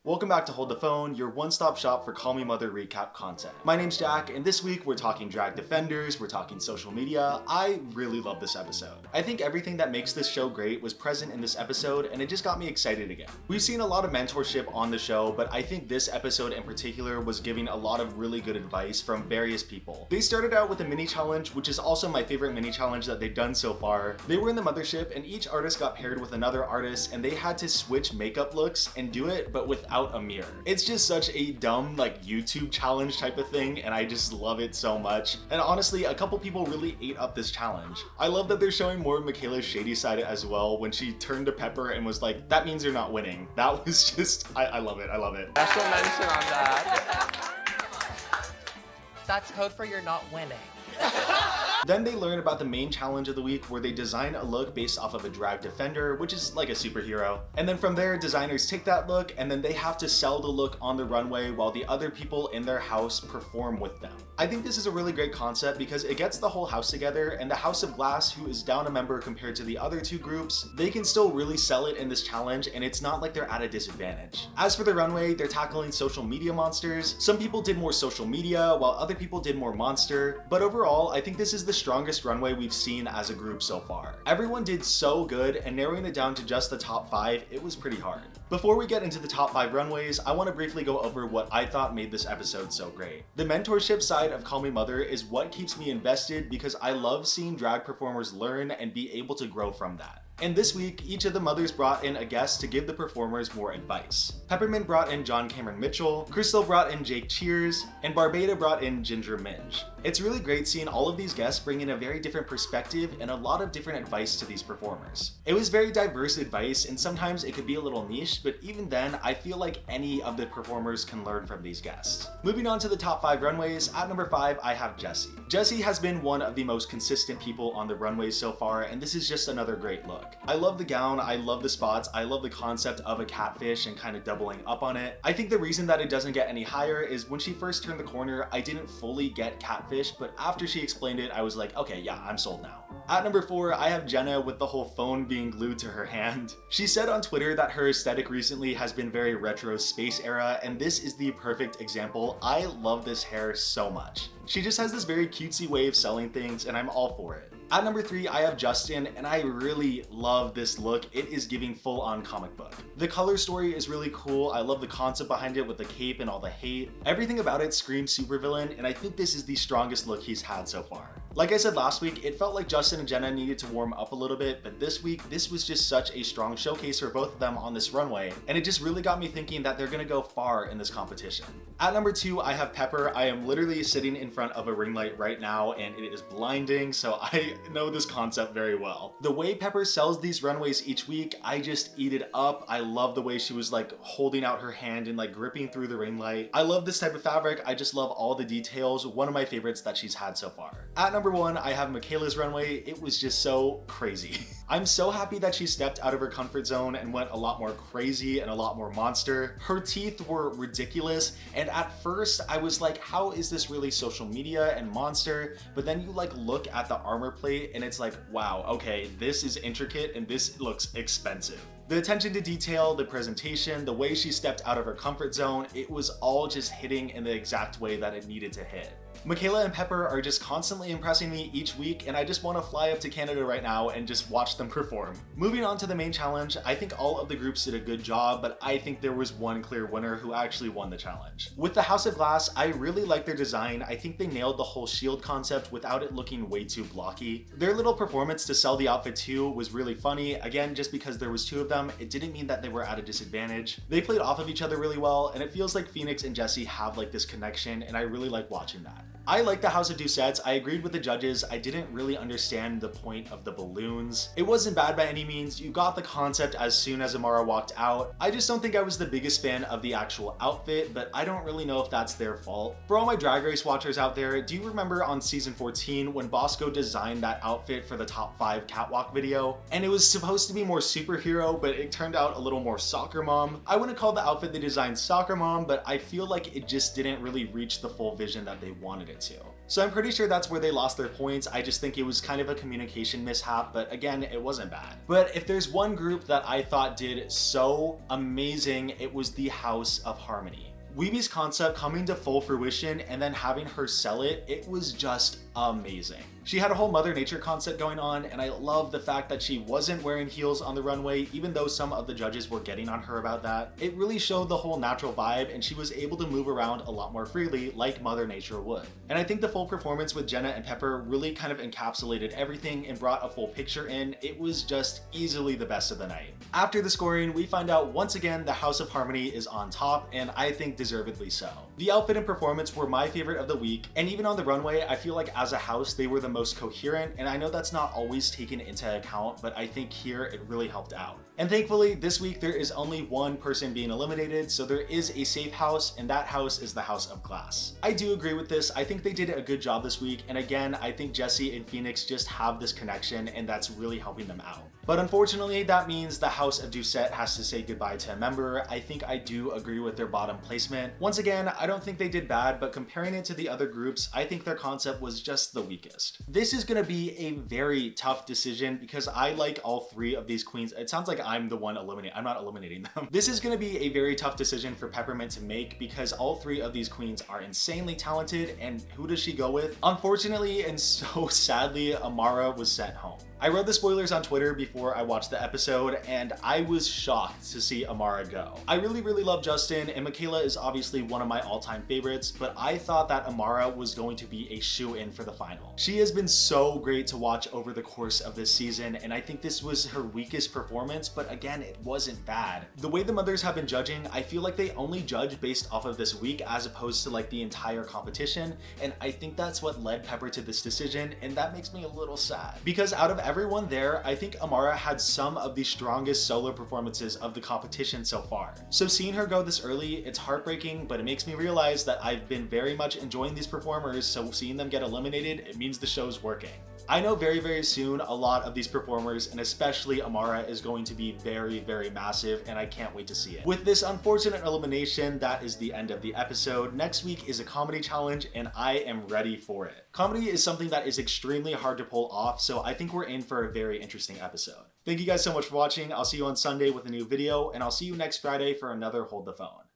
Welcome back to Hold the Phone, your one-stop shop for Call Me Mother recap content. My name's Jack, and this week we're talking drag defenders, we're talking social media. I really love this episode. I think everything that makes this show great was present in this episode, and it just got me excited again. We've seen a lot of mentorship on the show, but I think this episode in particular was giving a lot of really good advice from various people. They started out with a mini challenge, which is also my favorite mini challenge that they've done so far. They were in the mothership, and each artist got paired with another artist, and they had to switch makeup looks and do it, but without a mirror. It's just such a dumb YouTube challenge type of thing, and I just love it so much. And honestly, a couple people really ate up this challenge. I love that they're showing more of Michaela's shady side as well when she turned to Pepper and was like, that means you're not winning. That was just, I love it, I love it. Special mention on that. That's code for you're not winning. Then they learn about the main challenge of the week where they design a look based off of a drag defender, which is like a superhero. And then from there, designers take that look and then they have to sell the look on the runway while the other people in their house perform with them. I think this is a really great concept because it gets the whole house together, and the House of Glass, who is down a member compared to the other two groups, they can still really sell it in this challenge, and it's not like they're at a disadvantage. As for the runway, they're tackling social media monsters. Some people did more social media while other people did more monster, but overall, I think this is the strongest runway we've seen as a group so far. Everyone did so good, and narrowing it down to just the top 5, it was pretty hard. Before we get into the top 5 runways, I want to briefly go over what I thought made this episode so great. The mentorship side of Call Me Mother is what keeps me invested because I love seeing drag performers learn and be able to grow from that. And this week, each of the mothers brought in a guest to give the performers more advice. Peppermint brought in John Cameron Mitchell, Crystal brought in Jake Cheers, and Barbada brought in Ginger Minge. It's really great seeing all of these guests bring in a very different perspective and a lot of different advice to these performers. It was very diverse advice, and sometimes it could be a little niche, but even then, I feel like any of the performers can learn from these guests. Moving on to the top 5 runways, at number 5, I have Jessie. Jessie has been one of the most consistent people on the runways so far, and this is just another great look. I love the gown, I love the spots, I love the concept of a catfish and kind of doubling up on it. I think the reason that it doesn't get any higher is when she first turned the corner, I didn't fully get catfish, but after she explained it, I was like, okay, yeah, I'm sold now. At number 4, I have Jenna with the whole phone being glued to her hand. She said on Twitter that her aesthetic recently has been very retro space era, and this is the perfect example. I love this hair so much. She just has this very cutesy way of selling things, and I'm all for it. At number 3, I have Justin, and I really love this look. It is giving full-on comic book. The color story is really cool. I love the concept behind it with the cape and all the hate. Everything about it screams supervillain, and I think this is the strongest look he's had so far. Like I said last week, it felt like Justin and Jenna needed to warm up a little bit, but this week, this was just such a strong showcase for both of them on this runway, and it just really got me thinking that they're gonna go far in this competition. At number 2, I have Pepper. I am literally sitting in front of a ring light right now, and it is blinding, so I know this concept very well. The way Pepper sells these runways each week, I just eat it up. I love the way she was holding out her hand and gripping through the ring light. I love this type of fabric. I just love all the details. One of my favorites that she's had so far. At number 1, I have Michaela's runway. It was just so crazy. I'm so happy that she stepped out of her comfort zone and went a lot more crazy and a lot more monster. Her teeth were ridiculous, and at first I was like, how is this really social media and monster? But then you look at the armor plate and it's like, wow, okay, this is intricate and this looks expensive. The attention to detail, the presentation, the way she stepped out of her comfort zone, it was all just hitting in the exact way that it needed to hit. Michaela and Pepper are just constantly impressing me each week, and I just want to fly up to Canada right now and just watch them perform. Moving on to the main challenge, I think all of the groups did a good job, but I think there was one clear winner who actually won the challenge. With the House of Glass, I really like their design. I think they nailed the whole shield concept without it looking way too blocky. Their little performance to sell the outfit too was really funny. Again, just because there was 2 of them, it didn't mean that they were at a disadvantage. They played off of each other really well, and it feels like Phoenix and Jessie have this connection, and I really like watching that. I like the House of Doucettes. I agreed with the judges. I didn't really understand the point of the balloons. It wasn't bad by any means. You got the concept as soon as Amara walked out. I just don't think I was the biggest fan of the actual outfit, but I don't really know if that's their fault. For all my Drag Race watchers out there, do you remember on season 14 when Bosco designed that outfit for the top 5 catwalk video? And it was supposed to be more superhero, but it turned out a little more soccer mom. I wouldn't call the outfit they designed soccer mom, but I feel like it just didn't really reach the full vision that they wanted it to. So I'm pretty sure that's where they lost their points. I just think it was kind of a communication mishap, but again, it wasn't bad. But if there's one group that I thought did so amazing, it was the House of Harmony. Weeby's concept coming to full fruition and then having her sell it, it was just amazing. She had a whole Mother Nature concept going on, and I love the fact that she wasn't wearing heels on the runway, even though some of the judges were getting on her about that. It really showed the whole natural vibe, and she was able to move around a lot more freely like Mother Nature would. And I think the full performance with Jenna and Pepper really kind of encapsulated everything and brought a full picture in. It was just easily the best of the night. After the scoring, we find out once again the House of Harmony is on top, and I think deservedly so. The outfit and performance were my favorite of the week, and even on the runway, I feel like as a house, they were the most coherent, and I know that's not always taken into account, but I think here it really helped out. And thankfully, this week there is only one person being eliminated, so there is a safe house, and that house is the House of Glass. I do agree with this. I think they did a good job this week, and again, I think Jessie and Phoenix just have this connection, and that's really helping them out. But unfortunately, that means the House of Doucette has to say goodbye to a member. I think I do agree with their bottom placement. Once again, I don't think they did bad, but comparing it to the other groups, I think their concept was just the weakest. This is gonna be a very tough decision because I like all three of these queens. It sounds like I'm the one eliminating. I'm not eliminating them. This is gonna be a very tough decision for Peppermint to make because all three of these queens are insanely talented, and who does she go with? Unfortunately, and so sadly, Amara was sent home. I read the spoilers on Twitter before I watched the episode, and I was shocked to see Amara go. I really love Justin, and Michaela is obviously one of my all-time favorites, but I thought that Amara was going to be a shoo-in for the final. She has been so great to watch over the course of this season, and I think this was her weakest performance, but again, it wasn't bad. The way the mothers have been judging, I feel like they only judge based off of this week as opposed to like the entire competition, and I think that's what led Pepper to this decision, and that makes me a little sad. Because out of everyone there, I think Amara had some of the strongest solo performances of the competition so far. So seeing her go this early, it's heartbreaking, but it makes me realize that I've been very much enjoying these performers, so seeing them get eliminated, it means the show's working. I know very soon a lot of these performers, and especially Amara, is going to be very massive, and I can't wait to see it. With this unfortunate elimination, that is the end of the episode. Next week is a comedy challenge, and I am ready for it. Comedy is something that is extremely hard to pull off, so I think we're in for a very interesting episode. Thank you guys so much for watching. I'll see you on Sunday with a new video, and I'll see you next Friday for another Hold the Phone.